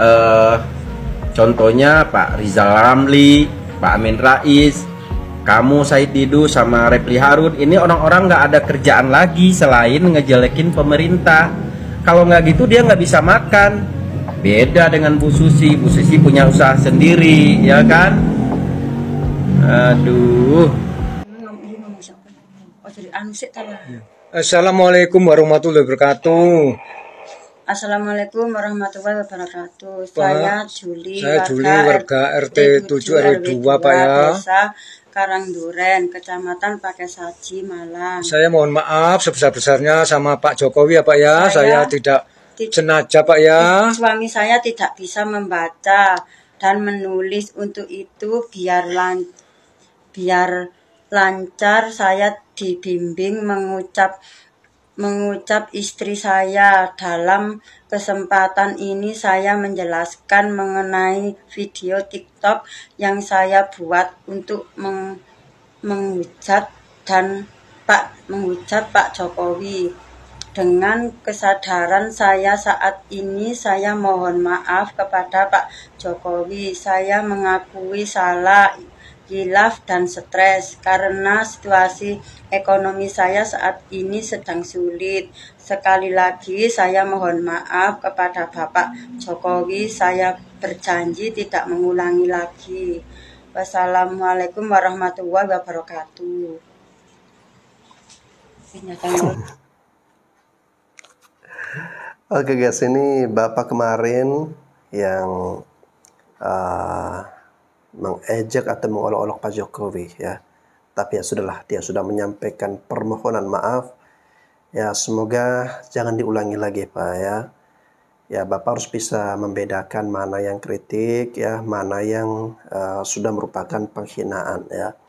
Contohnya Pak Rizal Ramli, Pak Amin Rais, kamu Said Didu sama Repli Harun, ini orang-orang nggak ada kerjaan lagi selain ngejelekin pemerintah. Kalau nggak gitu dia nggak bisa makan. Beda dengan Bu Susi. Bu Susi punya usaha sendiri, ya kan? Aduh. Assalamualaikum warahmatullahi wabarakatuh. Assalamualaikum warahmatullahi wabarakatuh. Pak, Saya Juli, warga RT 7 RW 2, Pak ya. Desa Karangduren, Kecamatan Pakesaji, Malang. Saya mohon maaf sebesar-besarnya sama Pak Jokowi ya Pak ya. Saya tidak sengaja Pak ya. Suami saya tidak bisa membaca dan menulis, untuk itu biar lancar saya dibimbing mengucap istri saya. Dalam kesempatan ini saya menjelaskan mengenai video TikTok yang saya buat untuk menghujat Pak Jokowi. Dengan kesadaran saya saat ini, saya mohon maaf kepada Pak Jokowi. Saya mengakui salah, hilaf dan stres karena situasi ekonomi saya saat ini sedang sulit. Sekali lagi saya mohon maaf kepada Bapak Jokowi. Saya berjanji tidak mengulangi lagi. Wassalamualaikum warahmatullahi wabarakatuh. Oke guys, ini Bapak kemarin yang mengejek atau mengolok-olok Pak Jokowi ya. Tapi ya sudahlah, dia sudah menyampaikan permohonan maaf. Ya semoga jangan diulangi lagi Pak ya. Ya Bapak harus bisa membedakan mana yang kritik ya, mana yang sudah merupakan penghinaan ya.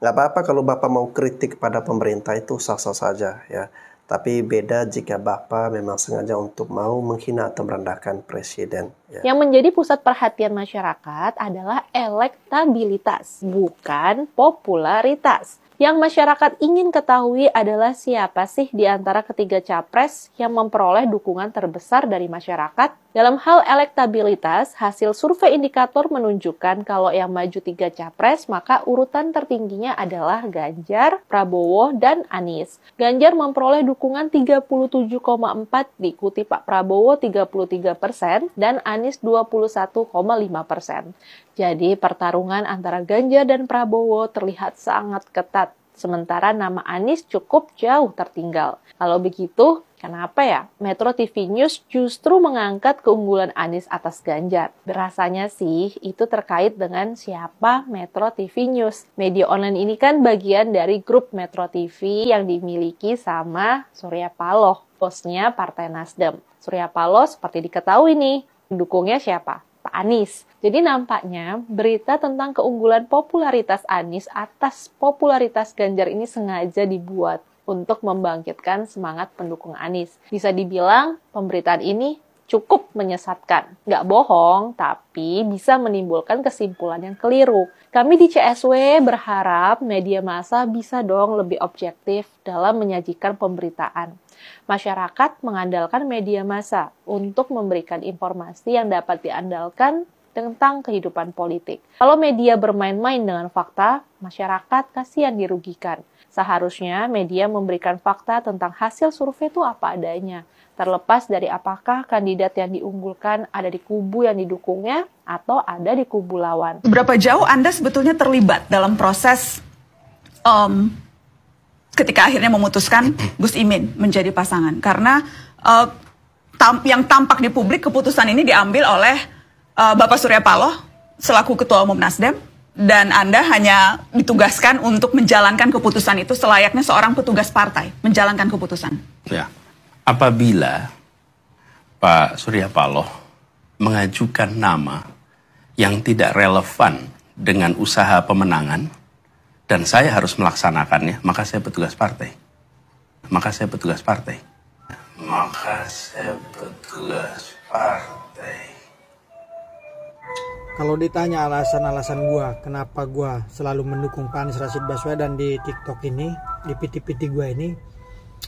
Nggak apa-apa kalau Bapak mau kritik pada pemerintah, itu sah-sah saja ya. Tapi beda jika Bapak memang sengaja untuk mau menghina atau merendahkan presiden. Ya. Yang menjadi pusat perhatian masyarakat adalah elektabilitas, bukan popularitas. Yang masyarakat ingin ketahui adalah siapa sih di antara ketiga capres yang memperoleh dukungan terbesar dari masyarakat. Dalam hal elektabilitas, hasil survei indikator menunjukkan kalau yang maju 3 capres, maka urutan tertingginya adalah Ganjar, Prabowo, dan Anies. Ganjar memperoleh dukungan 37,4, diikuti Pak Prabowo 33%, dan Anies 21,5%. Jadi pertarungan antara Ganjar dan Prabowo terlihat sangat ketat, sementara nama Anies cukup jauh tertinggal. Kalau begitu, kenapa ya Metro TV News justru mengangkat keunggulan Anies atas Ganjar? Berasanya sih itu terkait dengan siapa Metro TV News. Media online ini kan bagian dari grup Metro TV yang dimiliki sama Surya Paloh, bosnya Partai Nasdem. Surya Paloh seperti diketahui nih, pendukungnya siapa? Pak Anies. Jadi nampaknya berita tentang keunggulan popularitas Anies atas popularitas Ganjar ini sengaja dibuat untuk membangkitkan semangat pendukung Anies. Bisa dibilang pemberitaan ini cukup menyesatkan. Nggak bohong, tapi bisa menimbulkan kesimpulan yang keliru. Kami di CSW berharap media massa bisa dong lebih objektif dalam menyajikan pemberitaan. Masyarakat mengandalkan media massa untuk memberikan informasi yang dapat diandalkan tentang kehidupan politik. Kalau media bermain-main dengan fakta, masyarakat kasihan dirugikan. Seharusnya media memberikan fakta tentang hasil survei itu apa adanya, terlepas dari apakah kandidat yang diunggulkan ada di kubu yang didukungnya atau ada di kubu lawan. Seberapa jauh Anda sebetulnya terlibat dalam proses ketika akhirnya memutuskan Gus Imin menjadi pasangan? Karena yang tampak di publik, keputusan ini diambil oleh Bapak Surya Paloh selaku Ketua Umum Nasdem, dan Anda hanya ditugaskan untuk menjalankan keputusan itu selayaknya seorang petugas partai, menjalankan keputusan. Ya, apabila Pak Surya Paloh mengajukan nama yang tidak relevan dengan usaha pemenangan, dan saya harus melaksanakannya, maka saya petugas partai. Maka saya petugas partai. Maka saya petugas partai. Kalau ditanya alasan-alasan gua, kenapa gua selalu mendukung Pak Anies Rashid Baswedan di TikTok ini, di PT-PT gua ini,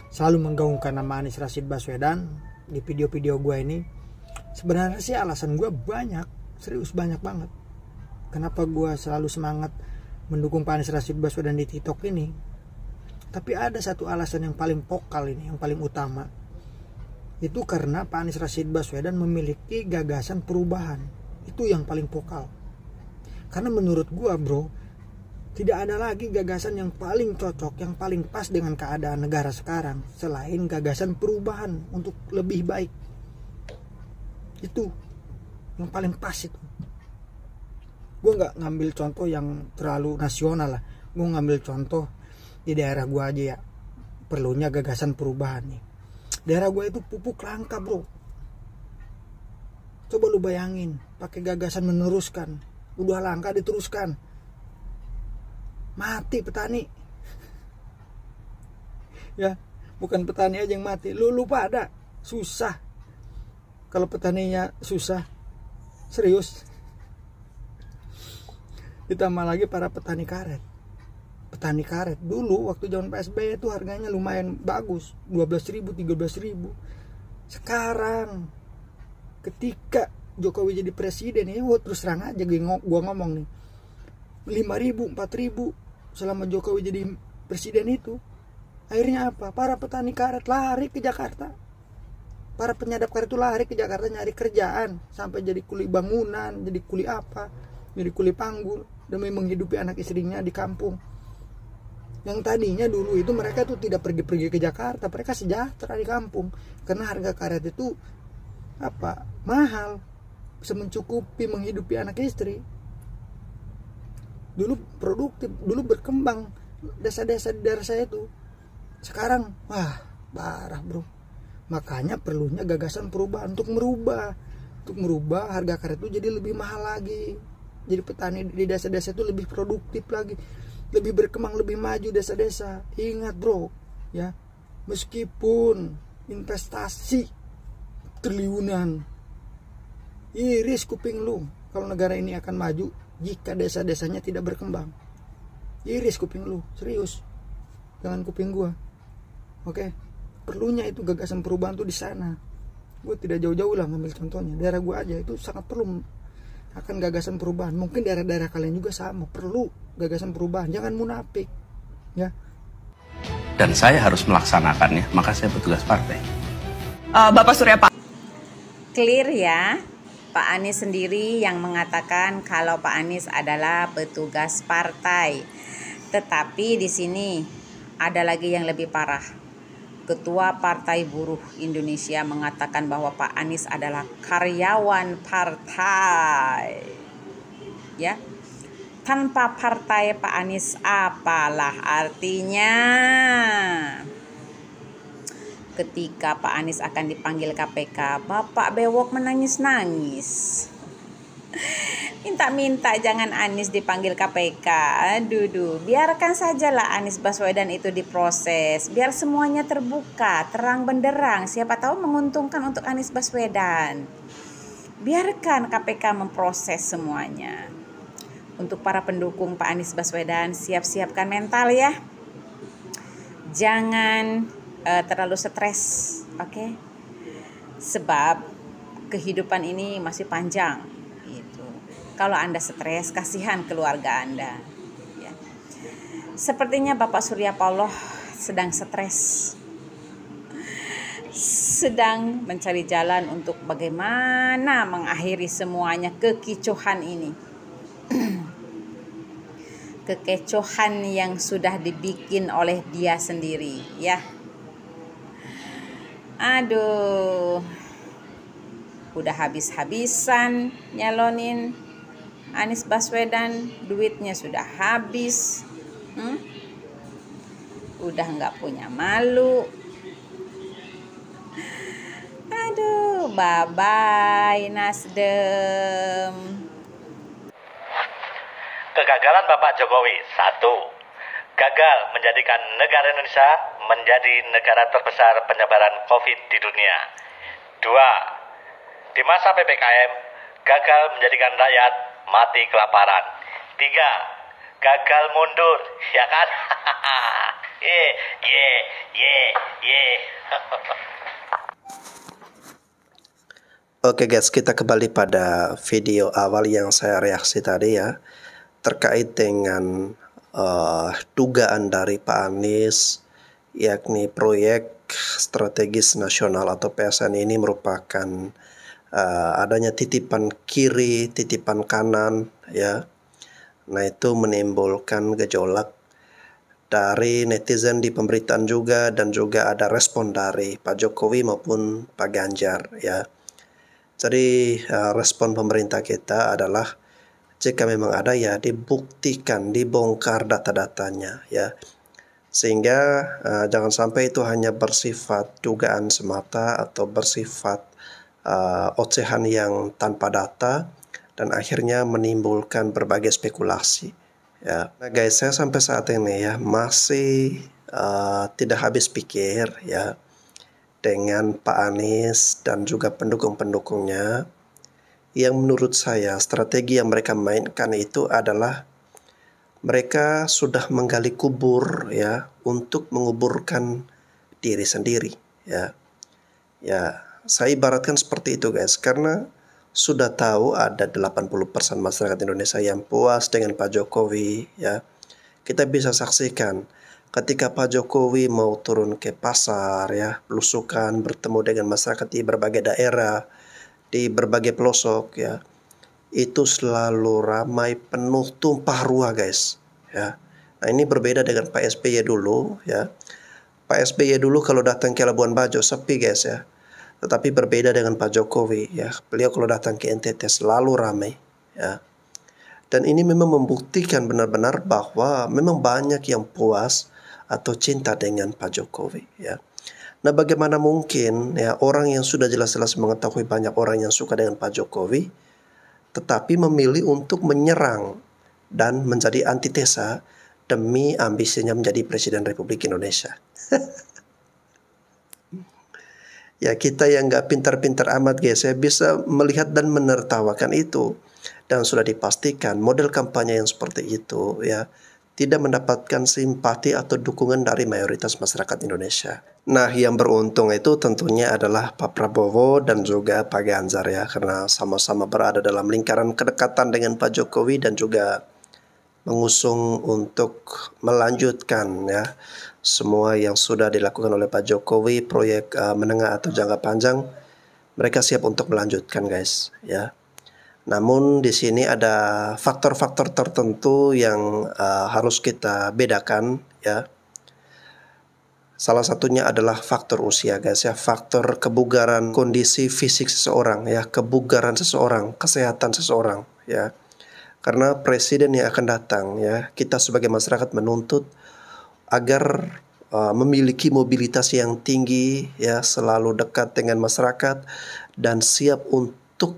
selalu menggaungkan nama Anies Rashid Baswedan di video-video gua ini, sebenarnya sih alasan gua banyak, serius banyak banget. Kenapa gua selalu semangat mendukung Pak Anies Rashid Baswedan di TikTok ini? Tapi ada satu alasan yang paling vokal ini, yang paling utama. itu karena Pak Anies Rashid Baswedan memiliki gagasan perubahan. Itu yang paling vokal. Karena menurut gua bro, tidak ada lagi gagasan yang paling cocok, yang paling pas dengan keadaan negara sekarang selain gagasan perubahan untuk lebih baik. Itu yang paling pas itu. Gue nggak ngambil contoh yang terlalu nasional lah. Gue ngambil contoh di daerah gue aja ya. Perlunya gagasan perubahan nih. Daerah gue itu pupuk langka bro. Coba lu bayangin, pakai gagasan meneruskan. Udah langka diteruskan. Mati petani. Ya, bukan petani aja yang mati. Lu pada susah. Kalau petaninya susah, serius. Ditambah lagi para petani karet. Petani karet dulu waktu zaman PSBY itu harganya lumayan bagus, 12.000, 13.000. Sekarang ketika Jokowi jadi presiden ya, terus terang aja gua ngomong nih, 5.000, 4.000 selama Jokowi jadi presiden itu. Akhirnya apa? Para petani karet lari ke Jakarta. Para penyadap karet itu lari ke Jakarta nyari kerjaan, sampai jadi kuli bangunan, jadi kuli apa, jadi kuli panggul demi menghidupi anak istrinya di kampung. Yang tadinya dulu itu mereka tuh tidak pergi-pergi ke Jakarta, mereka sejahtera di kampung karena harga karet itu apa? Mahal, bisa mencukupi menghidupi anak istri. Dulu produktif, dulu berkembang desa-desa di daerah saya itu. Sekarang wah, parah bro. Makanya perlunya gagasan perubahan untuk merubah harga karet itu jadi lebih mahal lagi. Jadi petani di desa-desa itu lebih produktif lagi, lebih berkembang, lebih maju desa-desa. Ingat bro, ya, meskipun investasi triliunan, iris kuping lu kalau negara ini akan maju jika desa-desanya tidak berkembang. Iris kuping lu, serius, jangan kuping gua. Oke, perlunya itu gagasan perubahan tuh di sana. Gue tidak jauh-jauh lah ngambil contohnya. Daerah gue aja itu sangat perlu akan gagasan perubahan. Mungkin daerah-daerah kalian juga sama, perlu gagasan perubahan. Jangan munafik, ya. Dan saya harus melaksanakannya, maka saya petugas partai. Bapak Surya Paloh. Clear ya, Pak Anies sendiri yang mengatakan kalau Pak Anies adalah petugas partai. Tetapi di sini ada lagi yang lebih parah. Ketua Partai Buruh Indonesia mengatakan bahwa Pak Anies adalah karyawan partai. Ya. Tanpa partai Pak Anies apalah artinya? Ketika Pak Anies akan dipanggil KPK, Bapak Bewok menangis-nangis. Minta-minta jangan Anies dipanggil KPK. Aduh, biarkan sajalah Anies Baswedan itu diproses. Biar semuanya terbuka, terang benderang. Siapa tahu menguntungkan untuk Anies Baswedan. Biarkan KPK memproses semuanya. Untuk para pendukung Pak Anies Baswedan, siap-siapkan mental ya. Jangan terlalu stres, oke? Sebab kehidupan ini masih panjang. Kalau Anda stres, kasihan keluarga Anda. Ya. Sepertinya Bapak Surya Paloh sedang stres. Sedang mencari jalan untuk bagaimana mengakhiri semuanya kekicauan ini. Kekecohan yang sudah dibikin oleh dia sendiri. Ya. Aduh. Udah habis-habisan nyalonin Anies Baswedan, duitnya sudah habis, udah nggak punya malu. Aduh, bye-bye Nasdem. Kegagalan Bapak Jokowi, 1. Gagal menjadikan negara Indonesia menjadi negara terbesar penyebaran COVID di dunia. 2. Di masa PPKM, gagal menjadikan rakyat mati kelaparan. 3. Gagal mundur, ya kan? Oke guys, kita kembali pada video awal yang saya reaksi tadi ya, terkait dengan dugaan dari Pak Anies yakni proyek strategis nasional atau PSN ini merupakan adanya titipan kiri, titipan kanan, ya. Nah, itu menimbulkan gejolak dari netizen di pemberitaan juga, dan juga ada respon dari Pak Jokowi maupun Pak Ganjar, ya. Jadi respon pemerintah kita adalah jika memang ada, ya dibuktikan, dibongkar data-datanya, ya. Sehingga jangan sampai itu hanya bersifat dugaan semata atau bersifat ocehan yang tanpa data dan akhirnya menimbulkan berbagai spekulasi, ya. Nah guys, saya sampai saat ini ya masih tidak habis pikir ya dengan Pak Anies dan juga pendukung-pendukungnya, yang menurut saya strategi yang mereka mainkan itu adalah mereka sudah menggali kubur, ya, untuk menguburkan diri sendiri, ya. Ya, saya ibaratkan seperti itu guys, karena sudah tahu ada 80% masyarakat Indonesia yang puas dengan Pak Jokowi, ya. Kita bisa saksikan ketika Pak Jokowi mau turun ke pasar, ya, belusukan, bertemu dengan masyarakat di berbagai daerah, di berbagai pelosok, ya, itu selalu ramai, penuh, tumpah ruah guys, ya. Nah ini berbeda dengan Pak SBY dulu, ya. Pak SBY dulu kalau datang ke Labuan Bajo sepi guys, ya. Tetapi berbeda dengan Pak Jokowi, ya. Beliau kalau datang ke NTT selalu ramai, ya. Dan ini memang membuktikan benar-benar bahwa memang banyak yang puas atau cinta dengan Pak Jokowi, ya. Nah bagaimana mungkin, ya, orang yang sudah jelas-jelas mengetahui banyak orang yang suka dengan Pak Jokowi tetapi memilih untuk menyerang dan menjadi antitesa demi ambisinya menjadi Presiden Republik Indonesia. Ya, kita yang nggak pintar-pintar amat guys, saya bisa melihat dan menertawakan itu. Dan sudah dipastikan model kampanye yang seperti itu, ya, tidak mendapatkan simpati atau dukungan dari mayoritas masyarakat Indonesia. Nah, yang beruntung itu tentunya adalah Pak Prabowo dan juga Pak Ganjar, ya, karena sama-sama berada dalam lingkaran kedekatan dengan Pak Jokowi dan juga mengusung untuk melanjutkan, ya, semua yang sudah dilakukan oleh Pak Jokowi, proyek menengah atau jangka panjang, mereka siap untuk melanjutkan guys, ya. Namun di sini ada faktor-faktor tertentu yang harus kita bedakan, ya. Salah satunya adalah faktor usia guys, ya, faktor kebugaran, kondisi fisik seseorang, ya, kebugaran seseorang, kesehatan seseorang, ya. Karena presiden yang akan datang, ya, kita sebagai masyarakat menuntut agar memiliki mobilitas yang tinggi, ya, selalu dekat dengan masyarakat dan siap untuk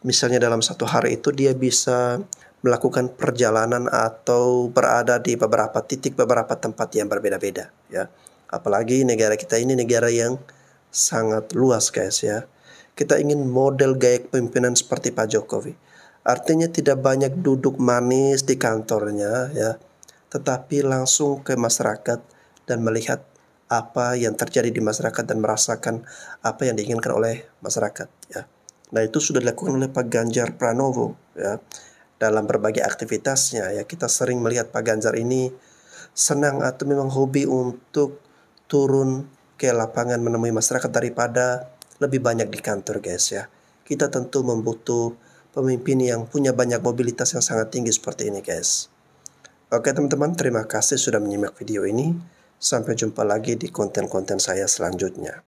misalnya dalam satu hari itu dia bisa melakukan perjalanan atau berada di beberapa titik, beberapa tempat yang berbeda-beda, ya. Apalagi negara kita ini negara yang sangat luas guys, ya. Kita ingin model gaya kepemimpinan seperti Pak Jokowi. Artinya tidak banyak duduk manis di kantornya, ya, tetapi langsung ke masyarakat dan melihat apa yang terjadi di masyarakat dan merasakan apa yang diinginkan oleh masyarakat, ya. Nah itu sudah dilakukan oleh Pak Ganjar Pranowo, ya, dalam berbagai aktivitasnya, ya. Kita sering melihat Pak Ganjar ini senang atau memang hobi untuk turun ke lapangan menemui masyarakat daripada lebih banyak di kantor guys, ya. Kita tentu membutuh pemimpin yang punya banyak mobilitas yang sangat tinggi seperti ini guys. Oke teman-teman, terima kasih sudah menyimak video ini. Sampai jumpa lagi di konten-konten saya selanjutnya.